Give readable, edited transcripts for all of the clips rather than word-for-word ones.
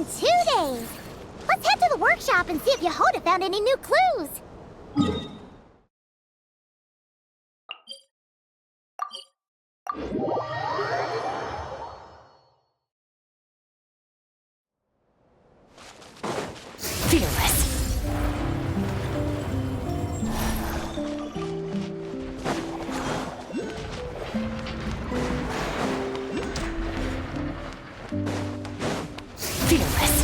in 2 days. Let's head to the workshop and see if Yehoda found any new clues. Fearless. Fearless.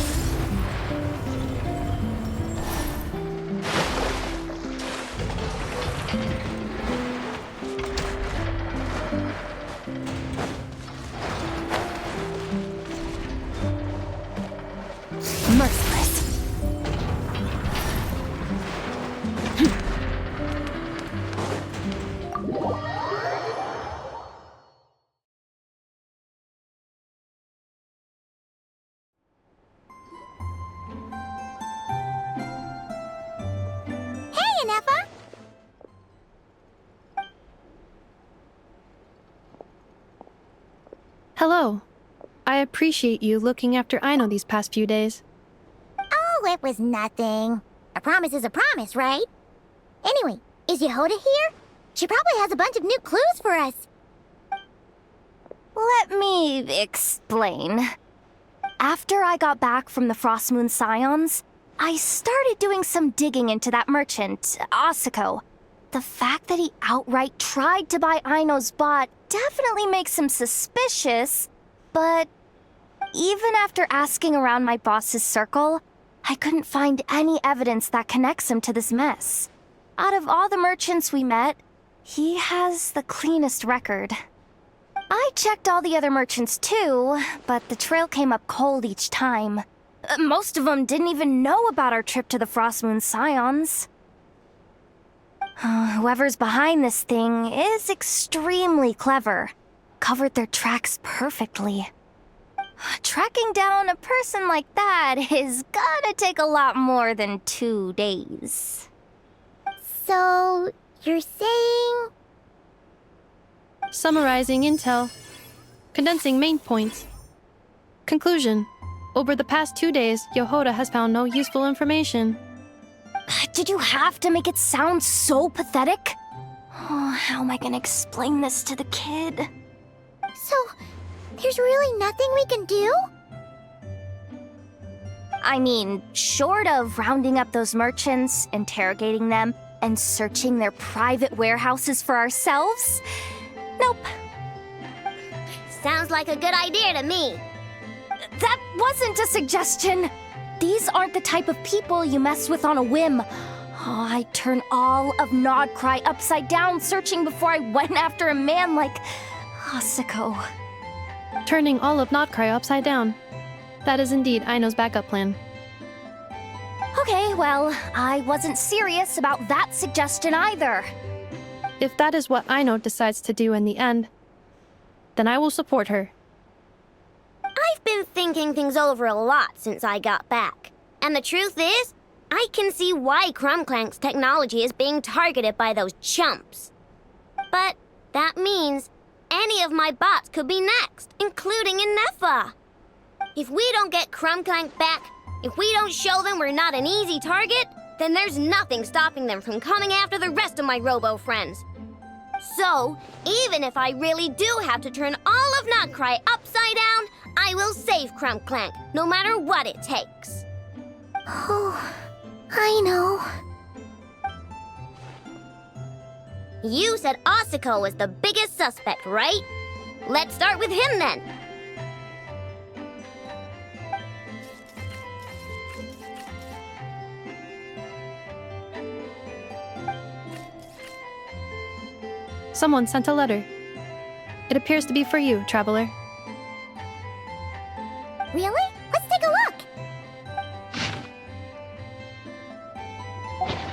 Merciless. Hey, Anefa! Hello. I appreciate you looking after Aino these past few days. Oh, it was nothing. A promise is a promise, right? Anyway, is Yehoda here? She probably has a bunch of new clues for us. Let me explain. After I got back from the Frost Moon Scions, I started doing some digging into that merchant, Asako. The fact that he outright tried to buy Aino's bot definitely makes him suspicious, but even after asking around my boss's circle, I couldn't find any evidence that connects him to this mess. Out of all the merchants we met, he has the cleanest record. I checked all the other merchants too, but the trail came up cold each time. Most of them didn't even know about our trip to the Frost Moon Scions. Whoever's behind this thing is extremely clever. Covered their tracks perfectly. Tracking down a person like that is gonna take a lot more than 2 days. So, you're saying... Summarizing intel. Condensing main points. Conclusion. Over the past 2 days, Yehoda has found no useful information. Did you have to make it sound so pathetic? Oh, how am I gonna explain this to the kid? So, there's really nothing we can do? I mean, short of rounding up those merchants, interrogating them, and searching their private warehouses for ourselves? Nope. Sounds like a good idea to me. That wasn't a suggestion! These aren't the type of people you mess with on a whim. Oh, I'd turn all of Nodcry upside down searching before I went after a man like Asako. Turning all of Notcry upside down. That is indeed Aino's backup plan. Okay, well, I wasn't serious about that suggestion either. If that is what Aino decides to do in the end, then I will support her. I've been thinking things over a lot since I got back. And the truth is, I can see why Crumclank's technology is being targeted by those chumps. But that means any of my bots could be next, including Inefa. If we don't get Crumclank back, if we don't show them we're not an easy target, then there's nothing stopping them from coming after the rest of my robo friends. So, even if I really do have to turn all of Notcry upside down, I will save Crumclank, no matter what it takes. Oh, I know. You said Asako was the biggest suspect, right? Let's start with him then. Someone sent a letter. It appears to be for you, traveler. Really? Let's take a look.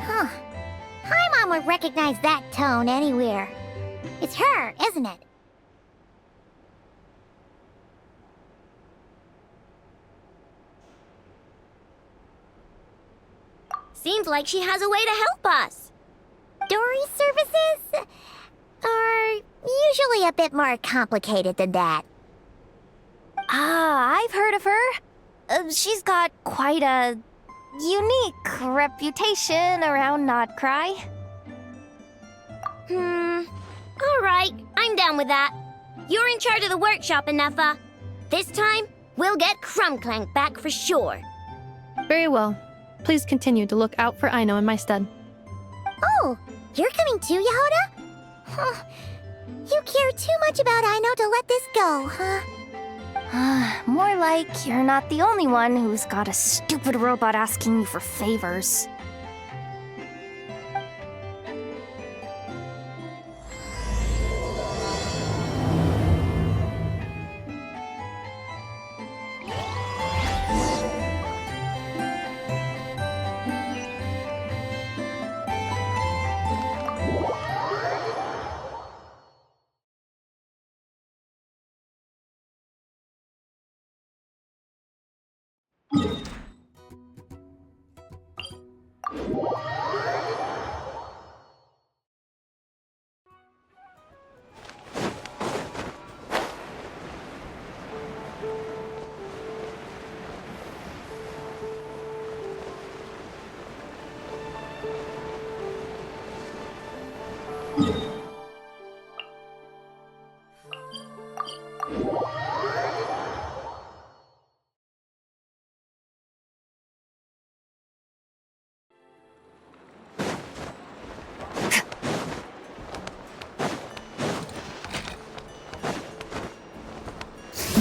Huh. Paimon would recognize that tone anywhere. It's her, isn't it? Seems like she has a way to help us. Dory services are usually a bit more complicated than that. Ah, I've heard of her. she's got quite a unique reputation around Nodcry. Alright, I'm down with that. You're in charge of the workshop, Anafa. This time, we'll get Crumbclank back for sure. Very well. Please continue to look out for Aino in my stead. Oh, you're coming too, Yehoda? Huh. You care too much about Aino to let this go, huh? More like you're not the only one who's got a stupid robot asking you for favors.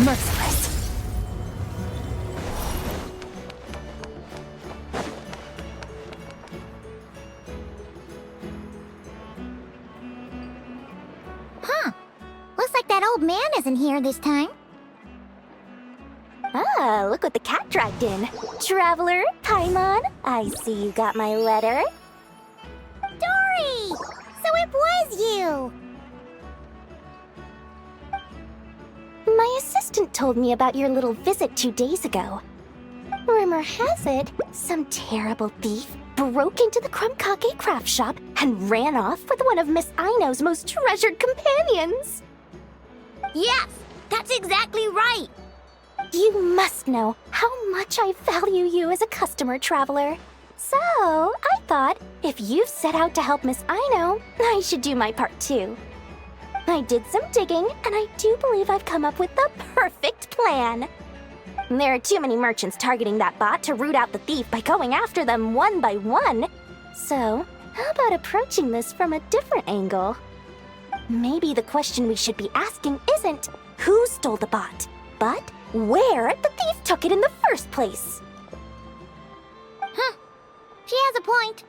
Merciless. Huh. Looks like that old man isn't here this time. Ah, look what the cat dragged in. Traveler, Paimon, I see you got my letter. Dory! So it was you! My assistant told me about your little visit 2 days ago. Rumor has it, some terrible thief broke into the Krumkake craft shop and ran off with one of Miss Aino's most treasured companions. Yes, that's exactly right. You must know how much I value you as a customer, Traveler. So, I thought, if you've set out to help Miss Aino, I should do my part too. I did some digging, and I do believe I've come up with the perfect plan. There are too many merchants targeting that bot to root out the thief by going after them one by one. So, how about approaching this from a different angle? Maybe the question we should be asking isn't who stole the bot, but where the thief took it in the first place. She has a point.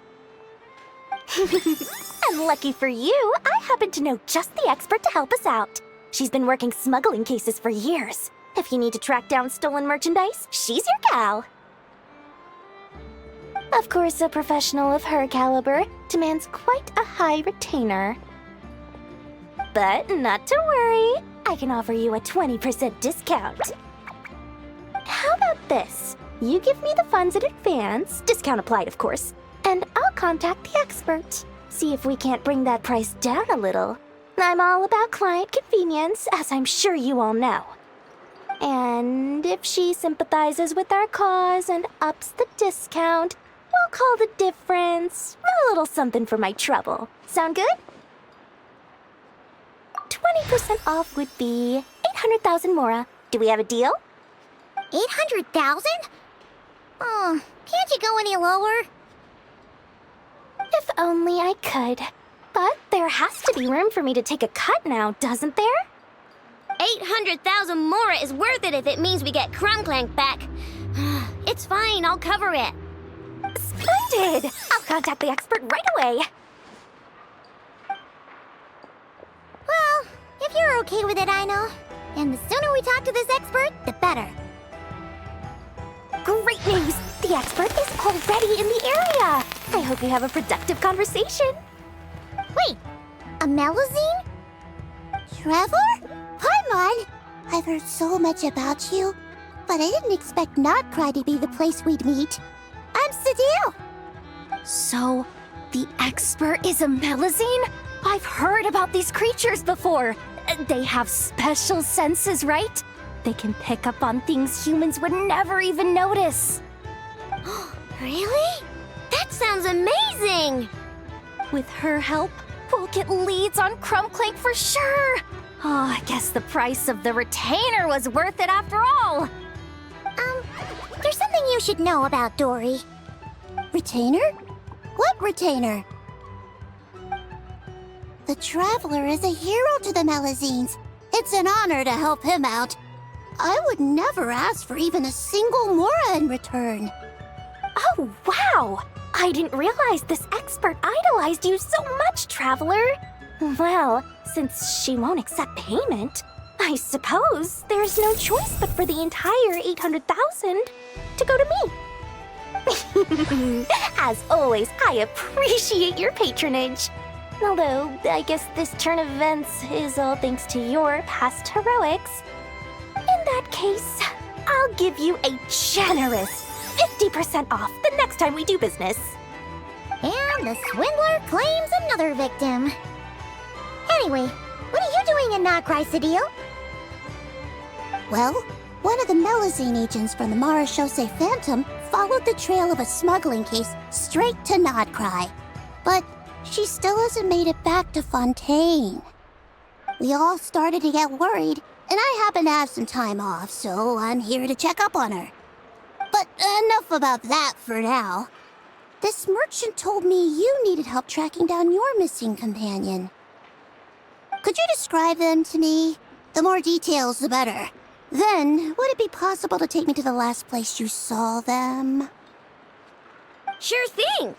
And lucky for you, I happen to know just the expert to help us out. She's been working smuggling cases for years. If you need to track down stolen merchandise, she's your gal. Of course, a professional of her caliber demands quite a high retainer. But not to worry, I can offer you a 20% discount. How about this? You give me the funds in advance, discount applied of course, and I'll contact the expert. See if we can't bring that price down a little. I'm all about client convenience, as I'm sure you all know. And if she sympathizes with our cause and ups the discount, we'll call the difference a little something for my trouble. Sound good? 20% off would be 800,000 mora. Do we have a deal? 800,000? Oh, can't you go any lower? If only I could. But there has to be room for me to take a cut now, doesn't there? 800,000 mora is worth it if it means we get Crumbclank back. It's fine, I'll cover it. Splendid! I'll contact the expert right away. Well, if you're okay with it, I know. And the sooner we talk to this expert, the better. Great news! The expert is already in the area! I hope you have a productive conversation. Wait, a Melusine? Trevor? Paimon! I've heard so much about you, but I didn't expect Nodcry to be the place we'd meet. I'm Sadil! So, the expert is a Melusine? I've heard about these creatures before. They have special senses, right? They can pick up on things humans would never even notice. Really? That sounds amazing! With her help, we'll get leads on Crumbclank for sure. Oh, I guess the price of the retainer was worth it after all. There's something you should know about Dory. Retainer? What retainer? The Traveler is a hero to the Melazines. It's an honor to help him out. I would never ask for even a single Mora in return. Oh, wow! I didn't realize this expert idolized you so much, Traveler. Well, since she won't accept payment, I suppose there's no choice but for the entire 800,000 to go to me. As always, I appreciate your patronage. Although, I guess this turn of events is all thanks to your past heroics. In that case, I'll give you a generous 50% off the next time we do business. And the swindler claims another victim. Anyway, what are you doing in Notcry, Cedille? Well, one of the Melazine agents from the Marechaussee Phantom followed the trail of a smuggling case straight to Notcry. But she still hasn't made it back to Fontaine. We all started to get worried, and I happen to have some time off, so I'm here to check up on her. But enough about that for now. This merchant told me you needed help tracking down your missing companion. Could you describe them to me? The more details, the better. Then, would it be possible to take me to the last place you saw them? Sure thing!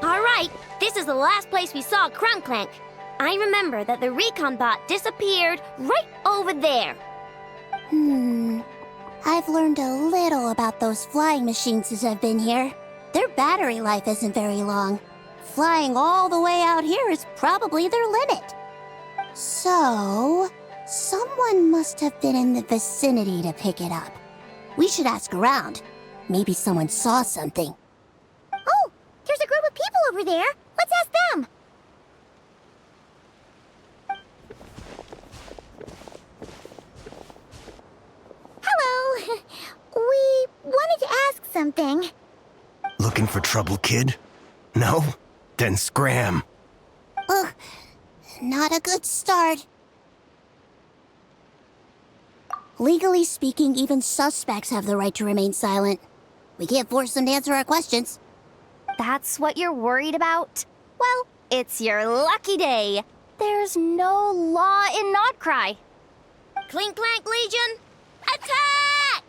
Alright, this is the last place we saw Crumbclank. I remember that the recon bot disappeared right over there. I've learned a little about those flying machines since I've been here. Their battery life isn't very long. Flying all the way out here is probably their limit. So, someone must have been in the vicinity to pick it up. We should ask around. Maybe someone saw something. Oh, there's a group of people over there. Let's ask them. Hello. We wanted to ask something. Looking for trouble, kid? No? Then scram. Ugh, not a good start. Legally speaking, even suspects have the right to remain silent. We can't force them to answer our questions. That's what you're worried about? Well, it's your lucky day. There's no law in Notcry. Clink Clank Legion, attack!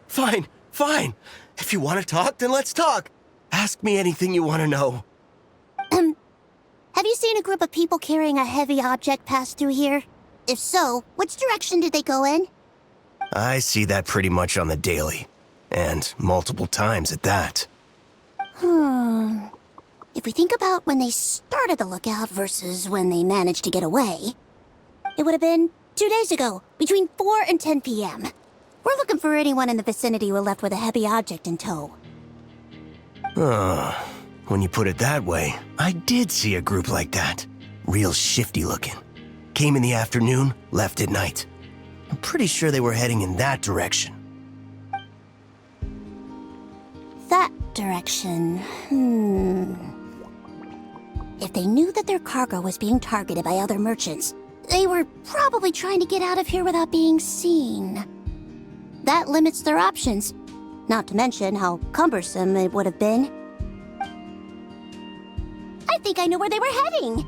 Fine, fine. If you want to talk, then let's talk. Ask me anything you want to know. Have you seen a group of people carrying a heavy object pass through here? If so, which direction did they go in? I see that pretty much on the daily. And multiple times at that. If we think about when they started the lookout versus when they managed to get away, it would have been 2 days ago, between 4 and 10 p.m. We're looking for anyone in the vicinity who left with a heavy object in tow. When you put it that way, I did see a group like that. Real shifty looking. Came in the afternoon, left at night. I'm pretty sure they were heading in that direction. That direction. If they knew that their cargo was being targeted by other merchants, they were probably trying to get out of here without being seen. That limits their options, not to mention how cumbersome it would have been. I think I know where they were heading.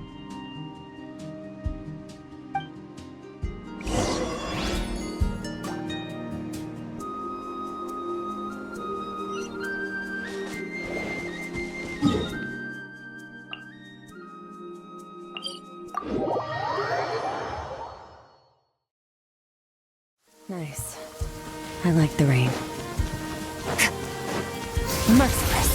Nice. I like the rain. Merciless.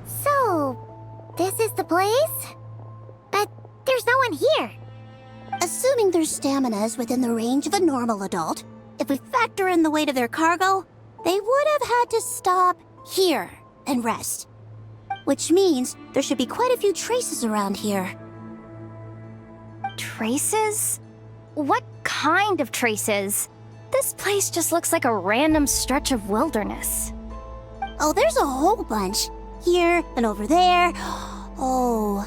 So, this is the place? But there's no one here. Assuming their stamina is within the range of a normal adult, if we factor in the weight of their cargo, they would have had to stop here and rest. Which means there should be quite a few traces around here. Traces? What kind of traces? This place just looks like a random stretch of wilderness. Oh, there's a whole bunch. Here and over there. Oh,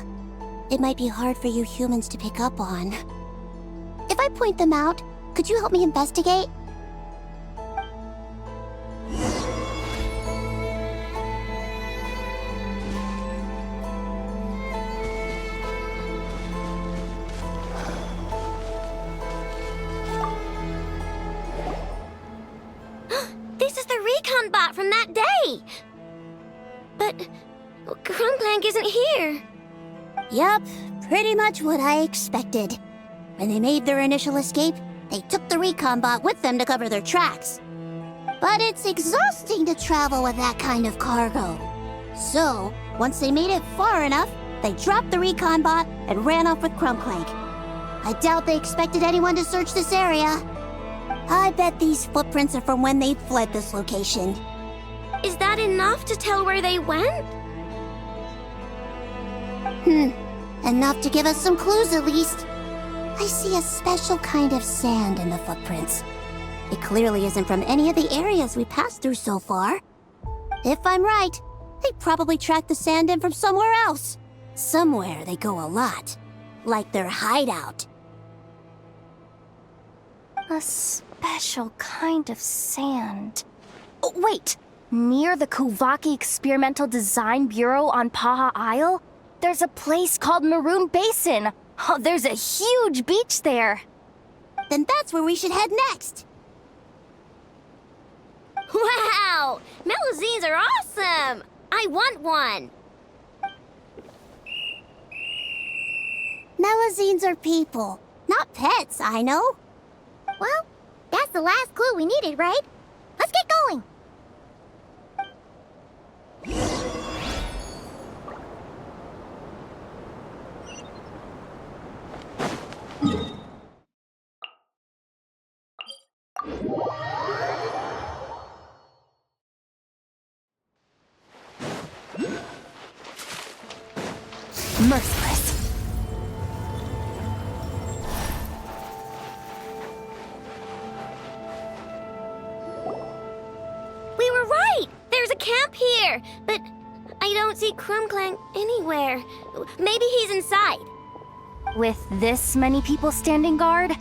it might be hard for you humans to pick up on. If I point them out, could you help me investigate? This is the recon bot from that day! But Crumbclank isn't here. Yup, pretty much what I expected. When they made their initial escape, they took the recon bot with them to cover their tracks. But it's exhausting to travel with that kind of cargo. So, once they made it far enough, they dropped the recon bot and ran off with Crumbclank. I doubt they expected anyone to search this area. I bet these footprints are from when they fled this location. Is that enough to tell where they went? Enough to give us some clues at least. I see a special kind of sand in the footprints. It clearly isn't from any of the areas we passed through so far. If I'm right, they probably tracked the sand in from somewhere else. Somewhere they go a lot. Like their hideout. A special kind of sand. Oh, wait! Near the Kuvaki Experimental Design Bureau on Paha Isle, there's a place called Maroon Basin. Oh, there's a huge beach there. Then that's where we should head next. Wow! Melazines are awesome! I want one! Melazines are people, not pets, I know. Well, that's the last clue we needed, right? Let's get going. Merciless. We were right! There's a camp here! But I don't see Crumbclank anywhere. Maybe he's inside. With this many people standing guard,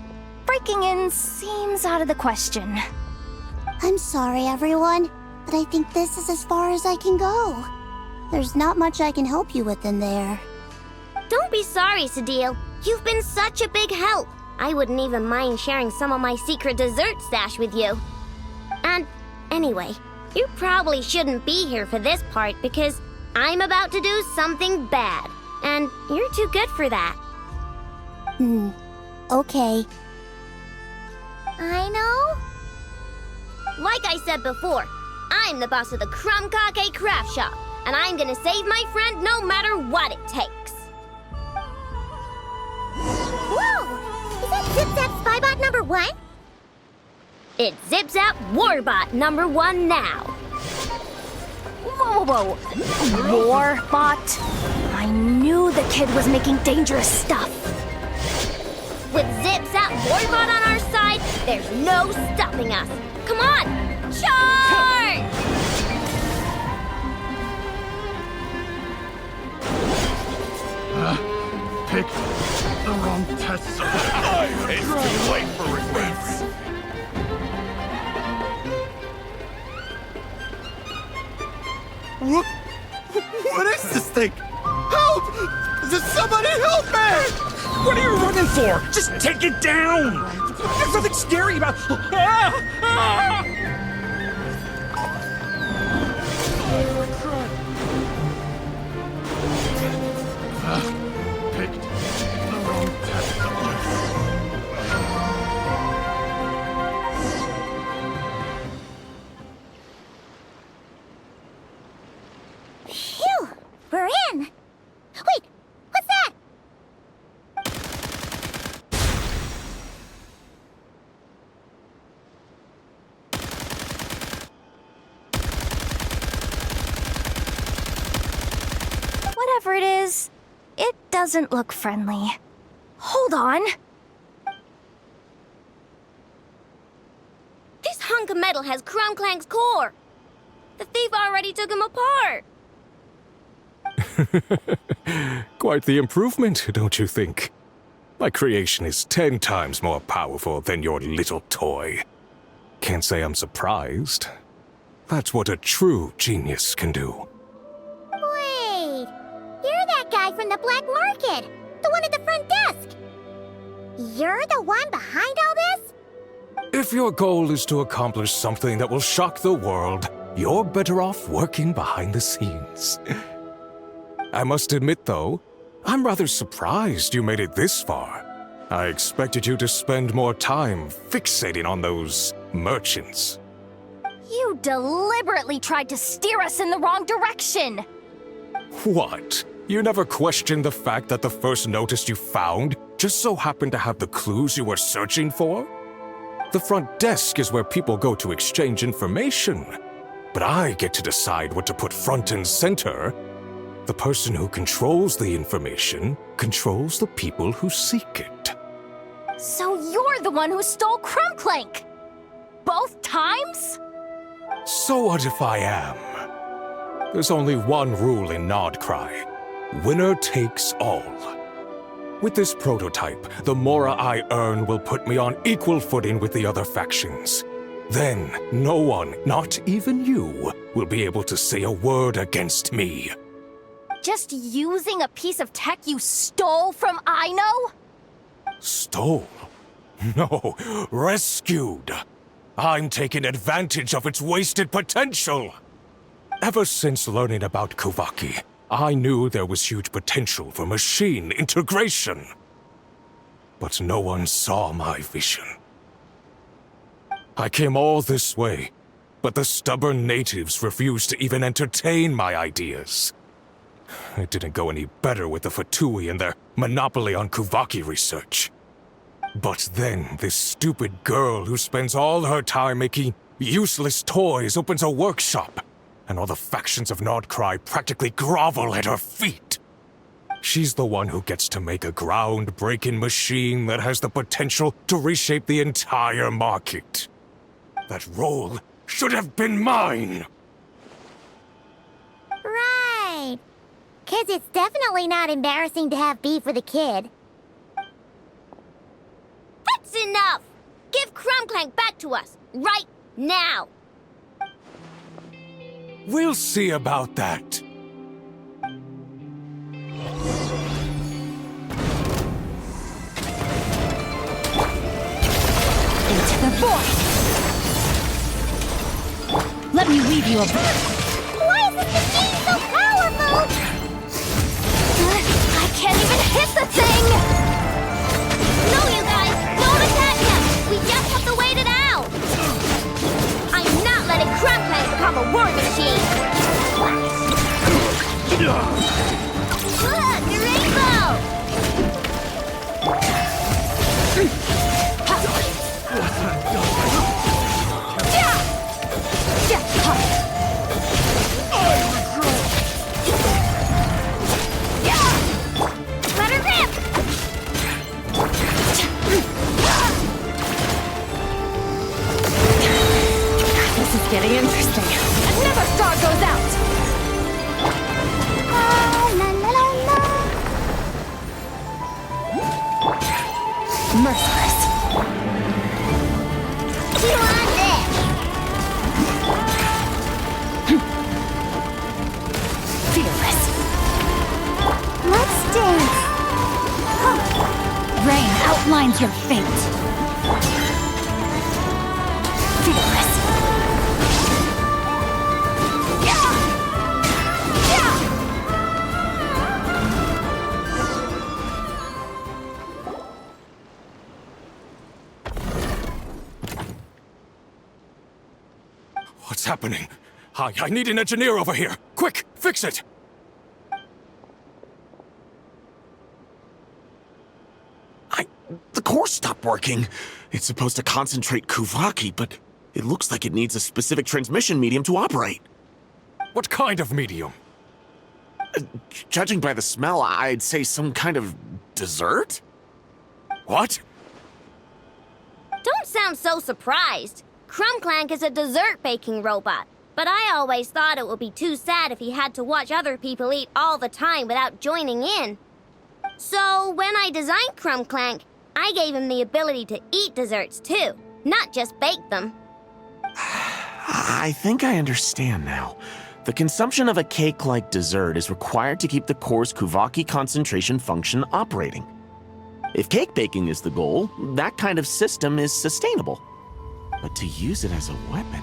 breaking in seems out of the question. I'm sorry, everyone, but I think this is as far as I can go. There's not much I can help you with in there. Don't be sorry, Sadil. You've been such a big help. I wouldn't even mind sharing some of my secret dessert stash with you. And anyway, you probably shouldn't be here for this part because I'm about to do something bad. And you're too good for that. Okay. I know. Like I said before, I'm the boss of the Crumkake Craft Shop, and I'm gonna save my friend no matter what it takes. Whoa! Is that Zip-Zap Spybot number 1? It's Zip-Zap Warbot number 1 now. Whoa, whoa, whoa. Warbot? I knew the kid was making dangerous stuff. With Zip-Zap Warbot on our side, there's no stopping us. Come on, charge! Picked the wrong test subject. It's too late for regrets. What is this thing? Help! Does somebody help me? What are you running for? Just take it down! There's nothing scary about... Picked the wrong test subject. Phew! We're in! Wait! What's that? Whatever it is, it doesn't look friendly. Hold on. This hunk of metal has Crumclank's core. The thief already took him apart. Quite the improvement, don't you think? My creation is 10 times more powerful than your little toy. Can't say I'm surprised. That's what a true genius can do. Wait! You're that guy from the black market! The one at the front desk! You're the one behind all this? If your goal is to accomplish something that will shock the world, you're better off working behind the scenes. I must admit, though, I'm rather surprised you made it this far. I expected you to spend more time fixating on those merchants. You deliberately tried to steer us in the wrong direction! What? You never questioned the fact that the first notice you found just so happened to have the clues you were searching for? The front desk is where people go to exchange information. But I get to decide what to put front and center. The person who controls the information controls the people who seek it. So you're the one who stole Crumclank! Both times? So what if I am? There's only one rule in Nodcry. Winner takes all. With this prototype, the Mora I earn will put me on equal footing with the other factions. Then, no one, not even you, will be able to say a word against me. Just using a piece of tech you stole from Aino? Stole? No, rescued. I'm taking advantage of its wasted potential. Ever since learning about Kuvaki, I knew there was huge potential for machine integration. But no one saw my vision. I came all this way, but the stubborn natives refused to even entertain my ideas. It didn't go any better with the Fatui and their monopoly on Kuvaki research. But then this stupid girl who spends all her time making useless toys opens a workshop, and all the factions of Nodcry practically grovel at her feet. She's the one who gets to make a groundbreaking machine that has the potential to reshape the entire market. That role should have been mine! Right. 'Cause it's definitely not embarrassing to have beef with a kid. That's enough! Give Crumclank back to us, right now! We'll see about that. Into the void! Let me weave you a... Why is this machine so powerful? I can't even hit the thing! No, you guys! Don't attack him! We just have to wait Look, the rainbow! Let her rip! This is getting interesting. Another star goes out! La la la la. Merciless. You want this? Fearless. Let's dance. Rain outlines your fate. Fearless. What's happening? I need an engineer over here. Quick, fix it! The core stopped working. It's supposed to concentrate Kuvaki, but it looks like it needs a specific transmission medium to operate. What kind of medium? Judging by the smell, I'd say some kind of dessert? What? Don't sound so surprised. Crumclank is a dessert baking robot, but I always thought it would be too sad if he had to watch other people eat all the time without joining in. So when I designed Crumclank, I gave him the ability to eat desserts too, not just bake them. I think I understand now. The consumption of a cake-like dessert is required to keep the core's Kuvaki concentration function operating. If cake baking is the goal, that kind of system is sustainable. But to use it as a weapon,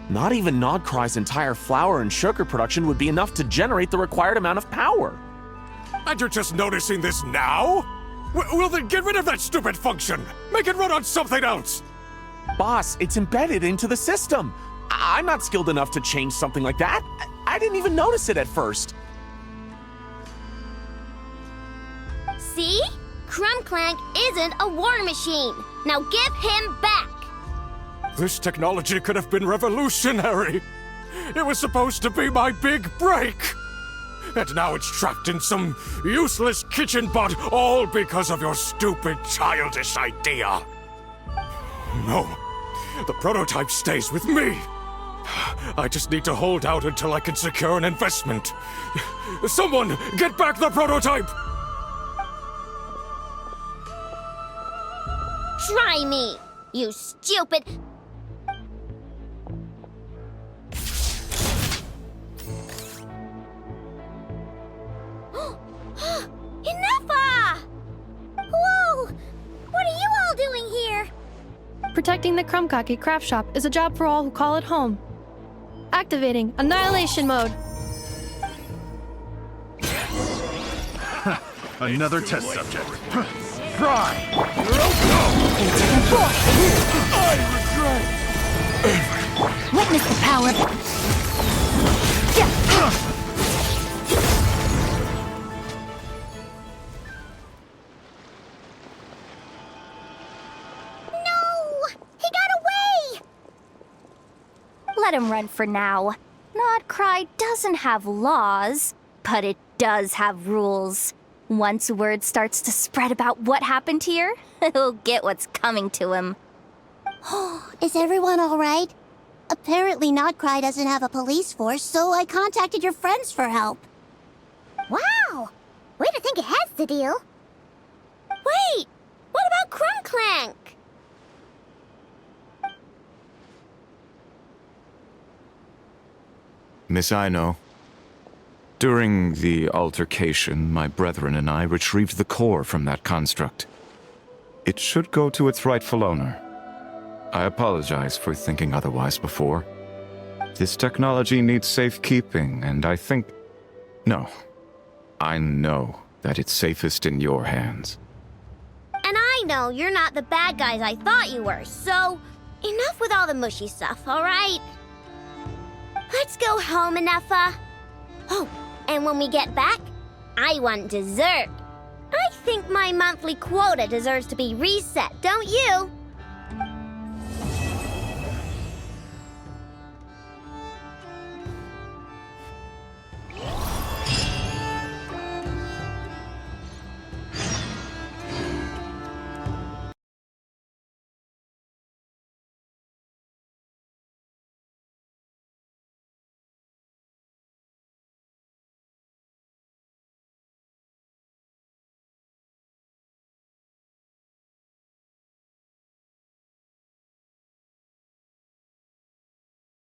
not even Nodcry's entire flour and sugar production would be enough to generate the required amount of power. And you're just noticing this now? Well then get rid of that stupid function! Make it run on something else! Boss, it's embedded into the system. I'm not skilled enough to change something like that. I didn't even notice it at first. See? Crumclank isn't a war machine. Now give him back! This technology could have been revolutionary! It was supposed to be my big break! And now it's trapped in some useless kitchen bot, all because of your stupid, childish idea. No, the prototype stays with me. I just need to hold out until I can secure an investment. Someone, get back the prototype! Try me, you stupid... Enough! Whoa! What are you all doing here? Protecting the Krumkaki craft shop is a job for all who call it home. Activating Annihilation Mode. Another test subject. Try! Witness the power. Let him run for now. Nodcry doesn't have laws, but it does have rules. Once word starts to spread about what happened here, he'll get what's coming to him. Is everyone all right? Apparently Nodcry doesn't have a police force, so I contacted your friends for help. Wow! Way to think ahead, the deal. Wait! What about Crumclank? Miss Aino, during the altercation, my brethren and I retrieved the core from that construct. It should go to its rightful owner. I apologize for thinking otherwise before. This technology needs safekeeping, and I think... No. I know that it's safest in your hands. And I know you're not the bad guys I thought you were, so enough with all the mushy stuff, all right? Let's go home, Inefa. Oh, And when we get back, I want dessert. I think my monthly quota deserves to be reset, don't you?